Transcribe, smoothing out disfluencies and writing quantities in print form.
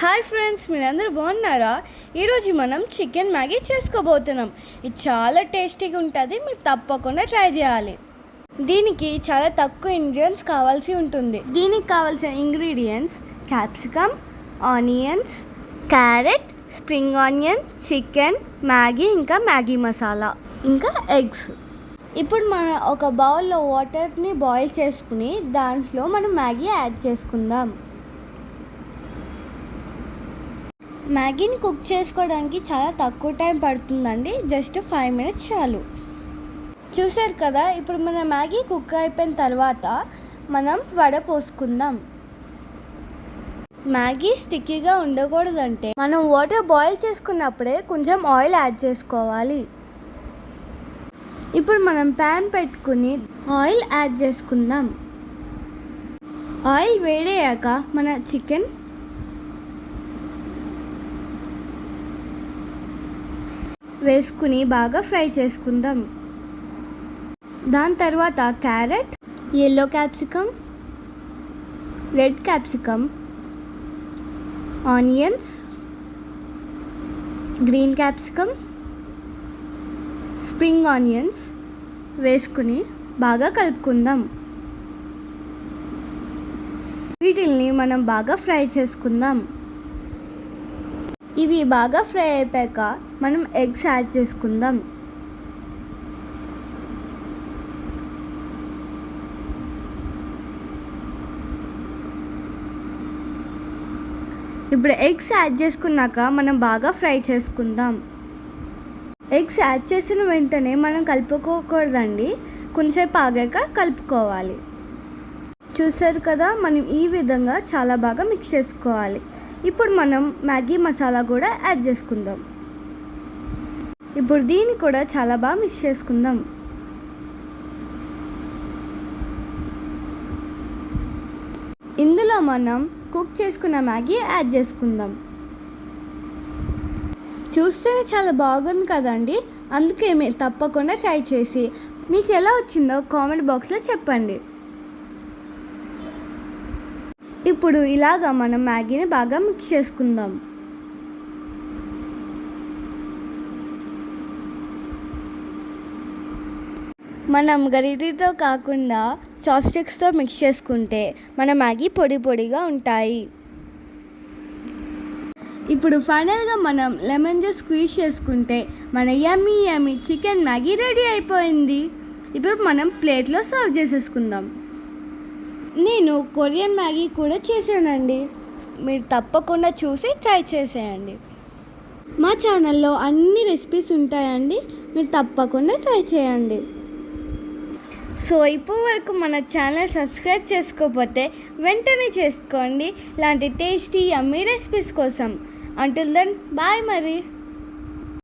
Hi friends, మీరందరూ బాగున్నారా? ఈరోజు మనం చికెన్ మ్యాగీ చేసుకోబోతున్నాం. ఇది చాలా టేస్టీగా ఉంటుంది. మీరు తప్పకుండా ట్రై చేయాలి. దీనికి చాలా తక్కువ ఇంగ్రీడియంట్స్ కావాల్సి ఉంటుంది. దీనికి కావాల్సిన ingredients capsicum, onions, carrot, spring onion, chicken, Maggi, ఇంకా మ్యాగీ మసాలా, ఇంకా ఎగ్స్. ఇప్పుడు మనం ఒక బౌల్లో వాటర్ని బాయిల్ చేసుకుని దాంట్లో మనం మ్యాగీ యాడ్ చేసుకుందాం. మ్యాగీని కుక్ చేసుకోవడానికి చాలా తక్కువ టైం పడుతుందండి. జస్ట్ 5 minutes చాలు. చూసారు కదా, ఇప్పుడు మన మ్యాగీ కుక్ అయిపోయిన తర్వాత మనం వడపోసుకుందాం. మ్యాగీ స్టిక్కీగా ఉండకూడదంటే మనం వాటర్ బాయిల్ చేసుకున్నప్పుడే కొంచెం ఆయిల్ యాడ్ చేసుకోవాలి. ఇప్పుడు మనం ప్యాన్ పెట్టుకుని ఆయిల్ యాడ్ చేసుకుందాం. ఆయిల్ వేడయ్యాక మన చికెన్ వేసుకుని బాగా ఫ్రై చేసుకుందాం. దాని తర్వాత carrot, yellow capsicum, red capsicum, onions, green capsicum, spring onions వేసుకుని బాగా కలుపుకుందాం. వీటిల్ని మనం బాగా ఫ్రై చేసుకుందాం. ఇవి బాగా ఫ్రై అయిపోయాక మనం ఎగ్స్ యాడ్ చేసుకుందాం. ఇప్పుడు ఎగ్స్ యాడ్ చేసుకున్నాక మనం బాగా ఫ్రై చేసుకుందాం. ఎగ్స్ యాడ్ చేసిన వెంటనే మనం కలుపుకోకూడదండి, కొంచెంసేపు ఆగాక కలుపుకోవాలి. చూసారు కదా, మనం ఈ విధంగా చాలా బాగా మిక్స్ చేసుకోవాలి. ఇప్పుడు మనం మ్యాగీ మసాలా కూడా యాడ్ చేసుకుందాం. ఇప్పుడు దీన్ని కూడా చాలా బాగా మిక్స్ చేసుకుందాం. ఇందులో మనం కుక్ చేసుకున్న మ్యాగీ యాడ్ చేసుకుందాం. చూస్తేనే చాలా బాగుంది కదండి. అందుకే మీరు తప్పకుండా ట్రై చేసి మీకు ఎలా వచ్చిందో కామెంట్ బాక్స్లో చెప్పండి. ఇప్పుడు ఇలాగా మనం మ్యాగీని బాగా మిక్స్ చేసుకుందాం. మనం గరిటెతో కాకుండా చాప్స్టిక్స్తో మిక్స్ చేసుకుంటే మన మ్యాగీ పొడి పొడిగా ఉంటాయి. ఇప్పుడు ఫైనల్గా మనం లెమన్ జ్యూస్ స్క్వీజ్ చేసుకుంటే మన యమ్మీ యమ్మీ చికెన్ మ్యాగీ రెడీ అయిపోయింది. ఇప్పుడు మనం ప్లేట్లో సర్వ్ చేసేసుకుందాం. నేను కొరియన్ మ్యాగీ కూడా చేశానండి. మీరు తప్పకుండా చూసి ట్రై చేసేయండి. మా ఛానల్లో అన్ని రెసిపీస్ ఉంటాయండి, మీరు తప్పకుండా ట్రై చేయండి. సో ఇప్పుడు వరకు మన ఛానల్ సబ్స్క్రైబ్ చేసుకోకపోతే వెంటనే చేసుకోండి, ఇలాంటి టేస్టీ యమ్మీ రెసిపీస్ కోసం. అంటిల్ దెన్ బాయ్ మరి.